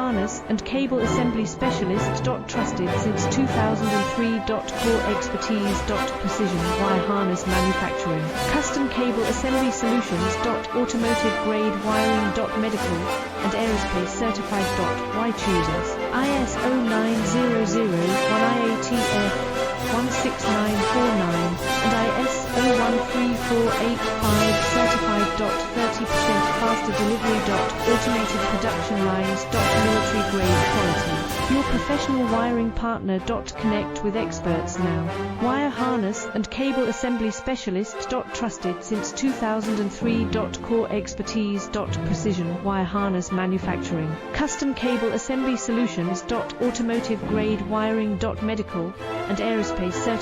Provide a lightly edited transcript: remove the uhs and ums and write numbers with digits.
harness and cable assembly specialist. Trusted since 2003. Core expertise. Precision wire harness manufacturing. Custom cable assembly solutions. Automotive grade wiring. Medical and aerospace certified. Why choose us? ISO 9001 IATF 16949 and ISO 13485 certified. 30% faster delivery. Automated production lines. Military grade quality. Your professional wiring partner. Connect with experts now. Wire harness and cable assembly specialist. Trusted since 2003. Core expertise. Precision wire harness manufacturing. Custom cable assembly solutions. Automotive grade wiring. Medical and aerospace certified.